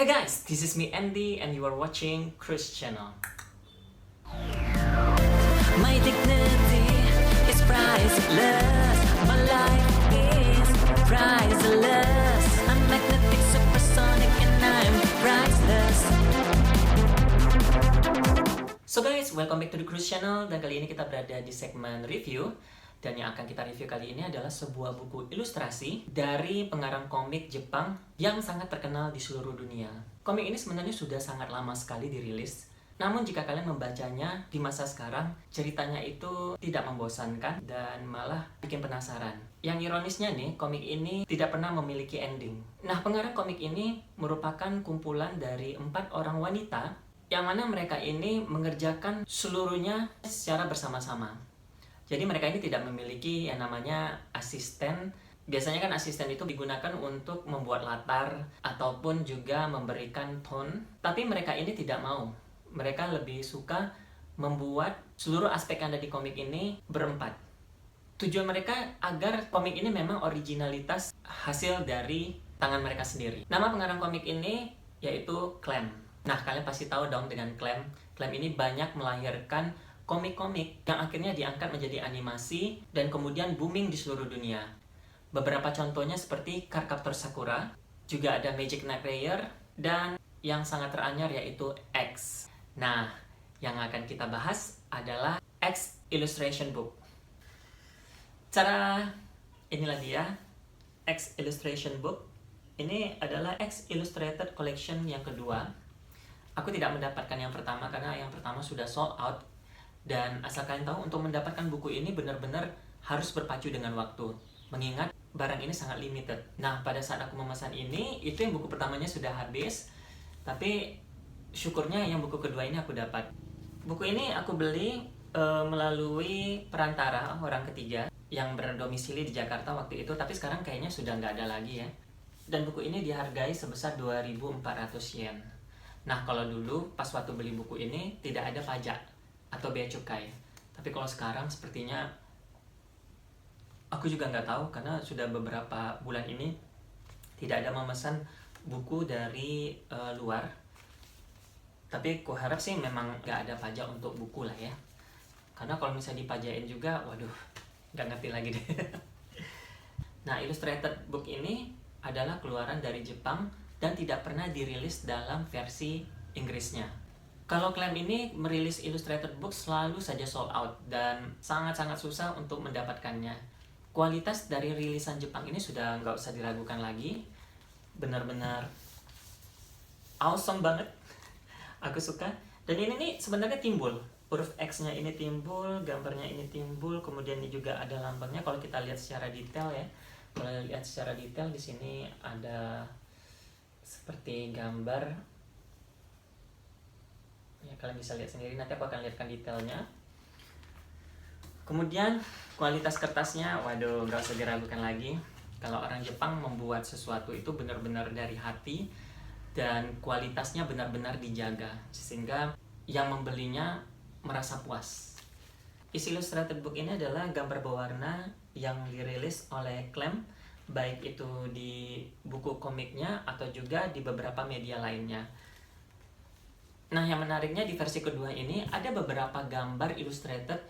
Hi guys, this is me Andy and you are watching Chris Channel. My dignity is priceless. My life is priceless. I'm magnetic, supersonic, and I'm priceless. So guys, welcome back to the Chris Channel. Dan kali ini kita berada di segmen review. Dan yang akan kita review kali ini adalah sebuah buku ilustrasi dari pengarang komik Jepang yang sangat terkenal di seluruh dunia. Komik ini sebenarnya sudah sangat lama sekali dirilis. Namun jika kalian membacanya di masa sekarang, ceritanya itu tidak membosankan dan malah bikin penasaran. Yang ironisnya nih, komik ini tidak pernah memiliki ending. Nah, pengarang komik ini merupakan kumpulan dari 4 orang wanita yang mana mereka ini mengerjakan seluruhnya secara bersama-sama. Jadi mereka ini tidak memiliki yang namanya asisten. Biasanya kan asisten itu digunakan untuk membuat latar ataupun juga memberikan tone. Tapi mereka ini tidak mau. Mereka lebih suka membuat seluruh aspek yang ada di komik ini berempat. Tujuan mereka agar komik ini memang originalitas hasil dari tangan mereka sendiri. Nama pengarang komik ini yaitu Clamp. Nah, kalian pasti tahu dong dengan Clamp. Clamp ini banyak melahirkan komik-komik yang akhirnya diangkat menjadi animasi dan kemudian booming di seluruh dunia. Beberapa contohnya seperti Cardcaptor Sakura, juga ada Magic Knight Rayer, dan yang sangat teranyar yaitu X. Nah, yang akan kita bahas adalah X Illustration Book. Inilah dia, X Illustration Book. Ini adalah X Illustrated Collection yang kedua. Aku tidak mendapatkan yang pertama karena yang pertama sudah sold out. Dan asal kalian tahu, untuk mendapatkan buku ini benar-benar harus berpacu dengan waktu. Mengingat barang ini sangat limited. Nah, pada saat aku memesan ini, itu yang buku pertamanya sudah habis. Tapi syukurnya yang buku kedua ini aku dapat. Buku ini aku beli melalui perantara orang ketiga yang berdomisili di Jakarta waktu itu. Tapi sekarang kayaknya sudah nggak ada lagi ya. Dan buku ini dihargai sebesar 2.400 yen. Nah, kalau dulu pas waktu beli buku ini tidak ada pajak atau bea cukai. Tapi kalau sekarang sepertinya aku juga nggak tahu karena sudah beberapa bulan ini tidak ada memesan buku dari luar. Tapi aku harap sih memang nggak ada pajak untuk buku lah ya. Karena kalau misalnya dipajain juga, waduh, nggak ngerti lagi deh. Nah, Illustrated Book ini adalah keluaran dari Jepang dan tidak pernah dirilis dalam versi Inggrisnya. Kalau Clamp ini merilis Illustrated Book selalu saja sold out dan sangat-sangat susah untuk mendapatkannya. Kualitas dari rilisan Jepang ini sudah nggak usah diragukan lagi. Benar-benar awesome banget. Aku suka. Dan ini nih sebenarnya timbul. Huruf X-nya ini timbul, gambarnya ini timbul, kemudian ini juga ada lambangnya. Kalau kita lihat secara detail ya. Kalau lihat secara detail di sini ada seperti gambar. Ya, kalian bisa lihat sendiri, nanti aku akan lihatkan detailnya. Kemudian kualitas kertasnya, waduh, nggak usah diragukan lagi. Kalau orang Jepang membuat sesuatu itu benar-benar dari hati dan kualitasnya benar-benar dijaga sehingga yang membelinya merasa puas. Isi Illustrated Book ini adalah gambar berwarna yang dirilis oleh Clamp, baik itu di buku komiknya atau juga di beberapa media lainnya. Nah, yang menariknya di versi kedua ini ada beberapa gambar illustrated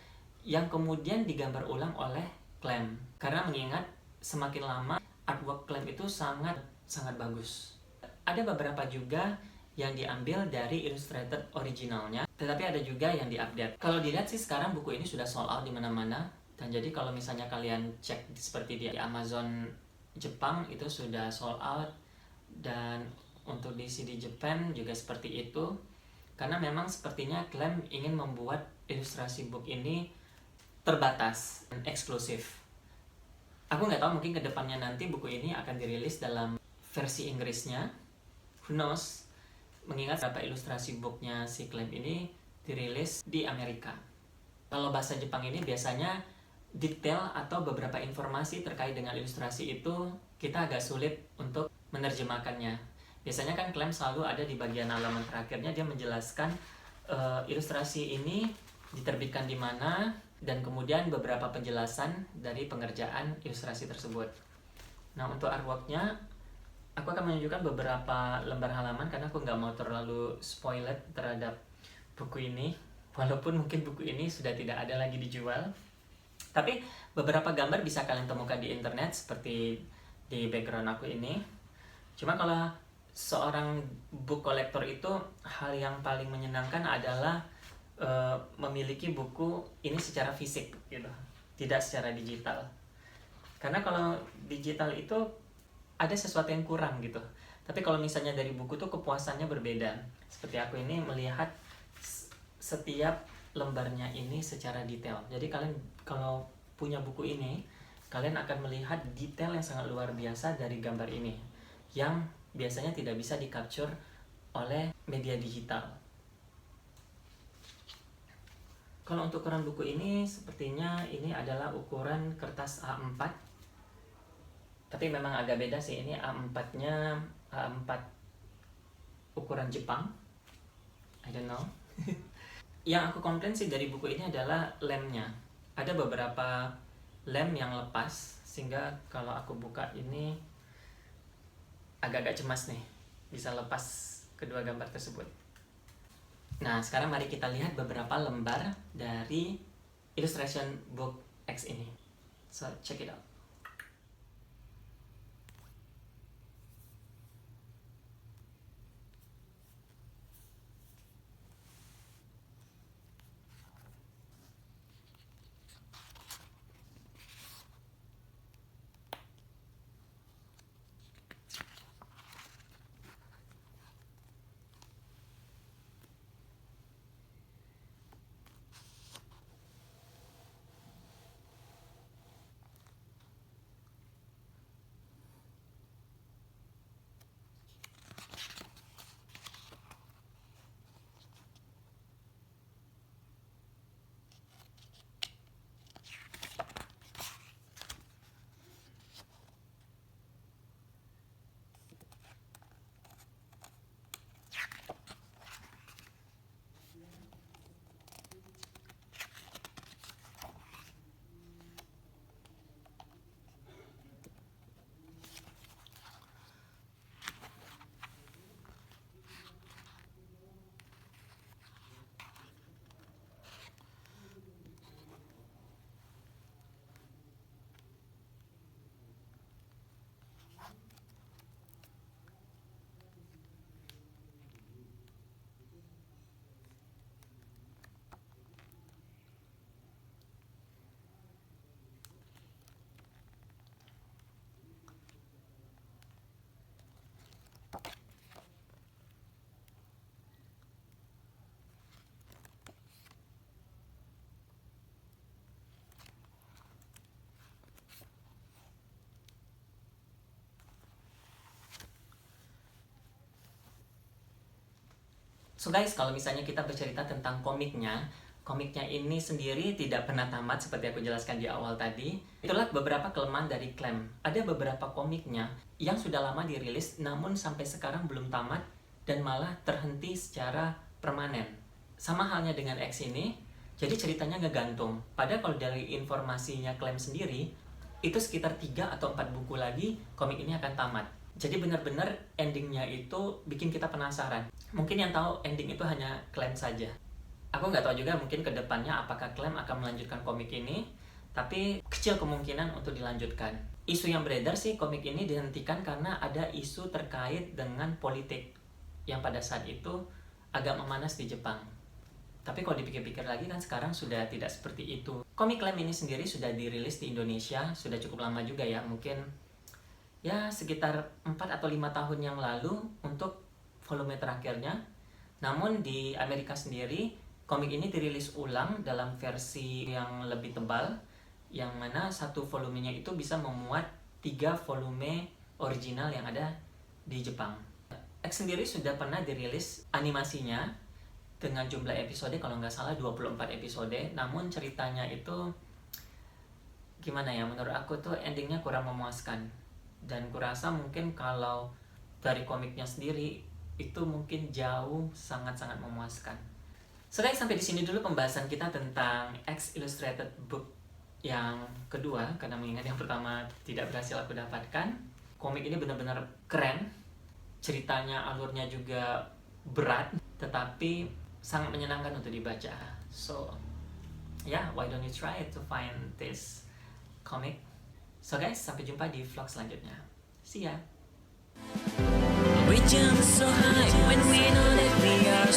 yang kemudian digambar ulang oleh Clamp. Karena mengingat semakin lama artwork Clamp itu sangat bagus. Ada beberapa juga yang diambil dari illustrated originalnya, tetapi ada juga yang diupdate. Kalau dilihat sih sekarang buku ini sudah sold out di mana-mana. Dan jadi kalau misalnya kalian cek seperti di Amazon Jepang itu sudah sold out, dan untuk di CD Japan juga seperti itu. Karena memang sepertinya Clamp ingin membuat ilustrasi book ini terbatas dan eksklusif. Aku nggak tahu, mungkin kedepannya nanti buku ini akan dirilis dalam versi Inggrisnya. Who knows? Mengingat beberapa ilustrasi booknya si Clamp ini dirilis di Amerika. Kalau bahasa Jepang ini biasanya detail atau beberapa informasi terkait dengan ilustrasi itu kita agak sulit untuk menerjemahkannya. Biasanya kan Clamp selalu ada di bagian halaman terakhirnya, dia menjelaskan ilustrasi ini diterbitkan di mana dan kemudian beberapa penjelasan dari pengerjaan ilustrasi tersebut. Nah, untuk artworknya Aku akan menunjukkan beberapa lembar halaman karena aku nggak mau terlalu spoiled terhadap buku ini. Walaupun mungkin buku ini sudah tidak ada lagi dijual. Tapi beberapa gambar bisa kalian temukan di internet seperti di background aku ini. Cuma kalau seorang book collector itu hal yang paling menyenangkan adalah memiliki buku ini secara fisik gitu, tidak secara digital. Karena kalau digital itu ada sesuatu yang kurang gitu. Tapi kalau misalnya dari buku tuh kepuasannya berbeda. Seperti aku ini melihat setiap lembarnya ini secara detail. Jadi kalian kalau punya buku ini, kalian akan melihat detail yang sangat luar biasa dari gambar ini, yang biasanya tidak bisa di-capture oleh media digital. Kalau untuk ukuran buku ini, sepertinya ini adalah ukuran kertas A4. Tapi memang agak beda sih, ini A4-nya A4 ukuran Jepang. I don't know. Yang aku komplain sih dari buku ini adalah lemnya. Ada beberapa lem yang lepas, sehingga kalau aku buka ini agak-agak cemas nih, bisa lepas kedua gambar tersebut. Nah, sekarang mari kita lihat beberapa lembar dari Illustration Book X ini. So, check it out. So guys, kalau misalnya kita bercerita tentang komiknya ini sendiri tidak pernah tamat seperti aku jelaskan di awal tadi. Itulah beberapa kelemahan dari Clamp. Ada beberapa komiknya yang sudah lama dirilis namun sampai sekarang belum tamat dan malah terhenti secara permanen. Sama halnya dengan X ini, jadi ceritanya ngegantung. Padahal kalau dari informasinya Clamp sendiri, itu sekitar 3 atau 4 buku lagi komik ini akan tamat. Jadi benar-benar endingnya itu bikin kita penasaran. Mungkin yang tahu ending itu hanya Clamp saja. Aku nggak tahu juga mungkin ke depannya apakah Clamp akan melanjutkan komik ini, tapi kecil kemungkinan untuk dilanjutkan. Isu yang beredar sih komik ini dihentikan karena ada isu terkait dengan politik yang pada saat itu agak memanas di Jepang. Tapi kalau dipikir-pikir lagi kan sekarang sudah tidak seperti itu. Komik Clamp ini sendiri sudah dirilis di Indonesia, sudah cukup lama juga ya, mungkin ya sekitar 4 atau 5 tahun yang lalu untuk volume terakhirnya. Namun di Amerika sendiri, komik ini dirilis ulang dalam versi yang lebih tebal, yang mana satu volumenya itu bisa memuat 3 volume original yang ada di Jepang. X sendiri sudah pernah dirilis animasinya dengan jumlah episode kalau nggak salah 24 episode, namun ceritanya itu gimana ya, menurut aku tuh endingnya kurang memuaskan. Dan kurasa mungkin kalau dari komiknya sendiri itu mungkin jauh sangat-sangat memuaskan. So guys, sampai di sini dulu pembahasan kita tentang X Illustrated Book yang kedua, karena mengingat yang pertama tidak berhasil aku dapatkan. Komik ini benar-benar keren, ceritanya, alurnya juga berat, tetapi sangat menyenangkan untuk dibaca. So, yeah, why don't you try to find this comic? So guys, sampai jumpa di vlog selanjutnya. See ya! We jump so high when we know that we are